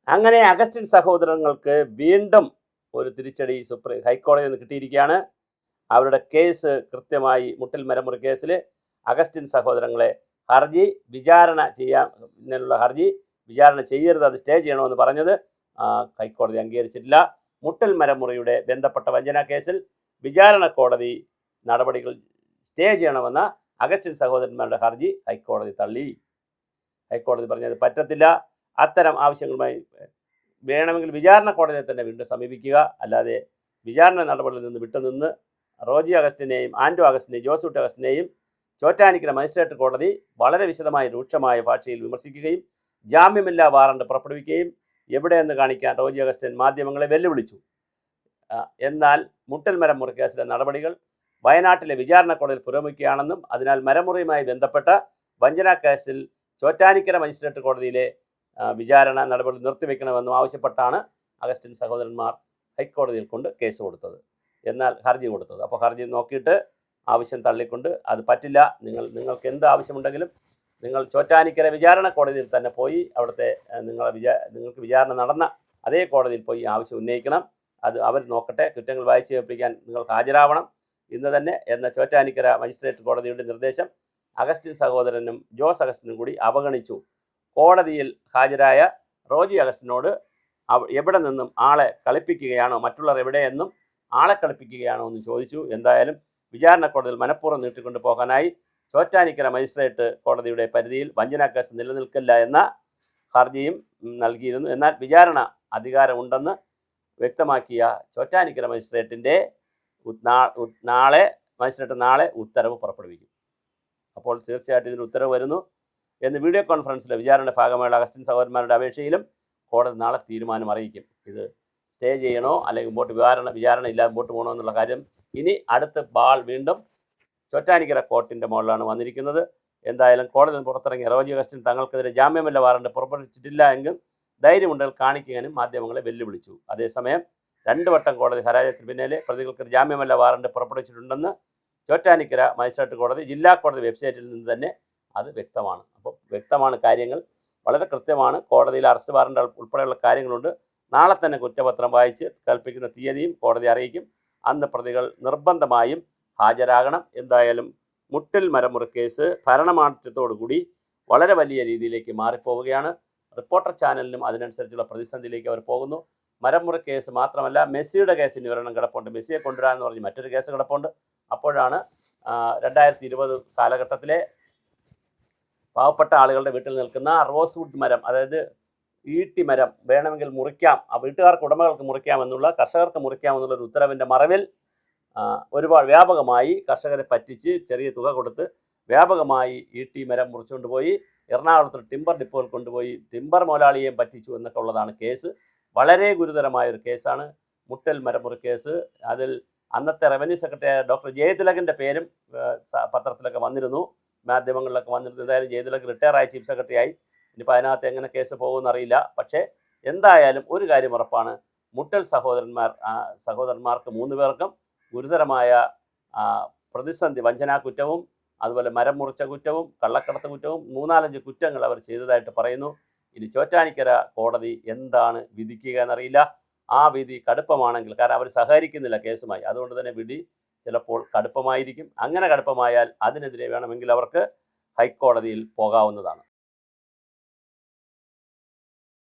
അങ്ങനെ അഗസ്റ്റിൻ സഹോദരങ്ങൾക്ക് വീണ്ടും ഒരു തിരിച്ചടി ഹൈക്കോടതിയിൽ നിന്ന് കിട്ടിയിരിക്കുകയാണ്. അവരുടെ കേസ് കൃത്യമായി മുട്ടിൽ മരമുറി കേസിൽ അഗസ്റ്റിൻ സഹോദരങ്ങളെ ഹർജി വിചാരണ ചെയ്യരുത്, അത് സ്റ്റേ ചെയ്യണമെന്ന് പറഞ്ഞത് ഹൈക്കോടതി അംഗീകരിച്ചിട്ടില്ല. മുട്ടൽ മരമുറിയുടെ ബന്ധപ്പെട്ട വഞ്ചന കേസിൽ വിചാരണ കോടതി നടപടികൾ സ്റ്റേ ചെയ്യണമെന്ന അഗസ്റ്റിൻ സഹോദരന്മാരുടെ ഹർജി ഹൈക്കോടതി തള്ളി. ഹൈക്കോടതി പറഞ്ഞത് പറ്റത്തില്ല, അത്തരം ആവശ്യങ്ങളുമായി വേണമെങ്കിൽ വിചാരണ കോടതിയെ തന്നെ വീണ്ടും സമീപിക്കുക, അല്ലാതെ വിചാരണ നടപടിയിൽ നിന്ന് വിട്ടുനിന്ന് റോജി അഗസ്റ്റിനെയും ആൻഡോ അഗസ്റ്റിനെയും ജോസൂട്ട് അഗസ്റ്റിനെയും ചോറ്റാനിക്കര മജിസ്ട്രേറ്റ് കോടതി വളരെ വിശദമായി രൂക്ഷമായ ഭാഷയിൽ വിമർശിക്കുകയും ജാമ്യമില്ലാ വാറണ്ട് പുറപ്പെടുവിക്കുകയും എവിടെയെന്ന് കാണിക്കാൻ റോജി അഗസ്റ്റിൻ മാധ്യമങ്ങളെ വെല്ലുവിളിച്ചു. എന്നാൽ മുട്ടൽ മരമുറി കേസിലെ നടപടികൾ വയനാട്ടിലെ വിചാരണ കോടതിയിൽ പുരോഗമിക്കുകയാണെന്നും അതിനാൽ മരമുറിയുമായി ബന്ധപ്പെട്ട വഞ്ചനാ കേസിൽ ചോറ്റാനിക്കര മജിസ്ട്രേറ്റ് കോടതിയിലെ വിചാരണ നടപടി നിർത്തിവെക്കണമെന്നും ആവശ്യപ്പെട്ടാണ് അഗസ്റ്റിൻ സഹോദരന്മാർ ഹൈക്കോടതിയിൽ കൊണ്ട് കേസ് കൊടുത്തത്, എന്നാൽ ഹർജി കൊടുത്തത്. അപ്പോൾ ഹർജി നോക്കിയിട്ട് ആവശ്യം തള്ളിക്കൊണ്ട് അത് പറ്റില്ല, നിങ്ങൾക്ക് എന്ത് ആവശ്യമുണ്ടെങ്കിലും നിങ്ങൾ ചോറ്റാനിക്കര വിചാരണ കോടതിയിൽ തന്നെ പോയി അവിടുത്തെ നിങ്ങൾക്ക് വിചാരണ നടന്ന അതേ കോടതിയിൽ പോയി ആവശ്യം ഉന്നയിക്കണം, അത് അവർ നോക്കട്ടെ, കുറ്റങ്ങൾ വായിച്ച് കേൾപ്പിക്കാൻ നിങ്ങൾക്ക് ഹാജരാവണം ഇന്ന് തന്നെ എന്ന ചോറ്റാനിക്കര മജിസ്ട്രേറ്റ് കോടതിയുടെ നിർദ്ദേശം അഗസ്റ്റിൻ സഹോദരനും ജോസ് അഗസ്റ്റിനും കൂടി അവഗണിച്ചു. കോടതിയിൽ ഹാജരായ റോജി അഗസ്റ്റിനോട് എവിടെ നിന്നും ആളെ കളിപ്പിക്കുകയാണോ, മറ്റുള്ളവർ എവിടെയെന്നും ആളെ കളിപ്പിക്കുകയാണോ എന്ന് ചോദിച്ചു. എന്തായാലും വിചാരണ കോടതിയിൽ മനഃപൂർവ്വം നീട്ടിക്കൊണ്ടു പോകാനായി ചോറ്റാനിക്കര മജിസ്ട്രേറ്റ് കോടതിയുടെ പരിധിയിൽ വഞ്ചനാ കേസ് നിലനിൽക്കില്ല എന്ന ഹർജിയും നൽകിയിരുന്നു. എന്നാൽ വിചാരണ അധികാരമുണ്ടെന്ന് വ്യക്തമാക്കിയ ചോറ്റാനിക്കര മജിസ്ട്രേറ്റിൻ്റെ നാളെ ഉത്തരവ് പുറപ്പെടുവിക്കും. അപ്പോൾ തീർച്ചയായിട്ടും ഇതിന് ഉത്തരവ് വരുന്നു എന്ന് വീഡിയോ കോൺഫറൻസിലെ വിചാരണയുടെ ഭാഗമായുള്ള അഗസ്റ്റിൻ സഹോദരന്മാരുടെ അപേക്ഷയിലും കോടതി നാളെ തീരുമാനം അറിയിക്കും. ഇത് സ്റ്റേ ചെയ്യണോ അല്ലെങ്കിൽ മുമ്പോട്ട് വിചാരണ ഇല്ലാതെ മുമ്പോട്ട് പോകണോ എന്നുള്ള കാര്യം ഇനി അടുത്ത ബാൾ വീണ്ടും ചോറ്റാനിക്കര കോർട്ടിൻ്റെ മുകളിലാണ് വന്നിരിക്കുന്നത്. എന്തായാലും കോടതിയിൽ പുറത്തിറങ്ങിയ റോജി അഗസ്റ്റിൻ തങ്ങൾക്കെതിരെ ജാമ്യമില്ല വാറണ്ട് പുറപ്പെടുവിച്ചിട്ടില്ല എങ്കിൽ ധൈര്യമുണ്ടെങ്കിൽ കാണിക്കാനും മാധ്യമങ്ങളെ വെല്ലുവിളിച്ചു. അതേസമയം 2 വട്ടം കോടതി പരാജയത്തിന് പിന്നാലെ പ്രതികൾക്ക് ജാമ്യമല്ല വാറണ്ട് പുറപ്പെടുവിച്ചിട്ടുണ്ടെന്ന് ചോറ്റാനിക്കര മജിസ്ട്രേറ്റ് കോടതി ജില്ലാ കോടതി വെബ്സൈറ്റിൽ നിന്ന് തന്നെ അത് വ്യക്തമാണ്. അപ്പോൾ വ്യക്തമാണ്, കാര്യങ്ങൾ വളരെ കൃത്യമാണ്. കോടതിയിൽ അറസ്റ്റ് വാറണ്ട് ഉൾപ്പെടെയുള്ള കാര്യങ്ങളുണ്ട്. നാളെ തന്നെ കുറ്റപത്രം വായിച്ച് കൽപ്പിക്കുന്ന തീയതിയും കോടതി അറിയിക്കും. അന്ന് പ്രതികൾ നിർബന്ധമായും ഹാജരാകണം. എന്തായാലും മുട്ടിൽ മരമുറി കേസ് ഭരണമാറ്റത്തോടുകൂടി വളരെ വലിയ രീതിയിലേക്ക് മാറിപ്പോവുകയാണ്. റിപ്പോർട്ടർ ചാനലിനും അതിനനുസരിച്ചുള്ള പ്രതിസന്ധിയിലേക്ക് അവർ പോകുന്നു. മരമുറി കേസ് മാത്രമല്ല, മെസ്സിയുടെ കേസിന് ഒരെണ്ണം കിടപ്പുണ്ട്. മെസ്സിയെ കൊണ്ടുവരാമെന്ന് പറഞ്ഞ് മറ്റൊരു കേസ് കിടപ്പുണ്ട്. അപ്പോഴാണ് 2020 കാലഘട്ടത്തിലെ പാവപ്പെട്ട ആളുകളുടെ വീട്ടിൽ നിൽക്കുന്ന റോസ്വുഡ് മരം, അതായത് ഈട്ടി മരം വേണമെങ്കിൽ മുറിക്കാം, ആ വീട്ടുകാർക്ക് ഉടമകൾക്ക് മുറിക്കാമെന്നുള്ള, കർഷകർക്ക് മുറിക്കാമെന്നുള്ള ഒരു ഉത്തരവിൻ്റെ മറവിൽ ഒരുപാട് വ്യാപകമായി കർഷകരെ പറ്റിച്ച് ചെറിയ തുക കൊടുത്ത് വ്യാപകമായി ഈട്ടി മരം മുറിച്ചുകൊണ്ട് പോയി എറണാകുളത്ത് ടിമ്പർ ഡിപ്പോയിൽ കൊണ്ടുപോയി ടിമ്പർ മുതലാളിയെയും പറ്റിച്ചു എന്നൊക്കെ ഉള്ളതാണ് കേസ്. വളരെ ഗുരുതരമായൊരു കേസാണ് മുട്ടൽ മരമുറി കേസ്. അതിൽ അന്നത്തെ റവന്യൂ സെക്രട്ടറി ഡോക്ടർ ജയതിലകൻ്റെ പേരും പത്രത്തിലൊക്കെ വന്നിരുന്നു, മാധ്യമങ്ങളിലൊക്കെ വന്നിരുന്നു. എന്തായാലും ജയതിലക് റിട്ടയറായി ചീഫ് സെക്രട്ടറി ആയി. ഇനിയിപ്പോൾ അതിനകത്ത് എങ്ങനെ കേസ് പോകുമെന്നറിയില്ല. പക്ഷേ എന്തായാലും ഒരു കാര്യം ഉറപ്പാണ്, മുട്ടൽ സഹോദരന്മാർക്ക് 3 പേർക്കും ഗുരുതരമായ പ്രതിസന്ധി, വഞ്ചനാ കുറ്റവും അതുപോലെ മരം മുറിച്ച കുറ്റവും കള്ളക്കടത്ത് കുറ്റവും 3-4 കുറ്റങ്ങൾ അവർ ചെയ്തതായിട്ട് പറയുന്നു. ഇനി ചോറ്റാനിക്കര കോടതി എന്താണ് വിധിക്കുക എന്നറിയില്ല. ആ വിധി കടുപ്പമാണെങ്കിൽ, കാരണം അവർ സഹകരിക്കുന്നില്ല കേസുമായി, അതുകൊണ്ട് തന്നെ വിധി ചിലപ്പോൾ കടുപ്പമായിരിക്കും. അങ്ങനെ കടുപ്പമായാൽ അതിനെതിരെ വേണമെങ്കിൽ അവർക്ക് ഹൈക്കോടതിയിൽ പോകാവുന്നതാണ്.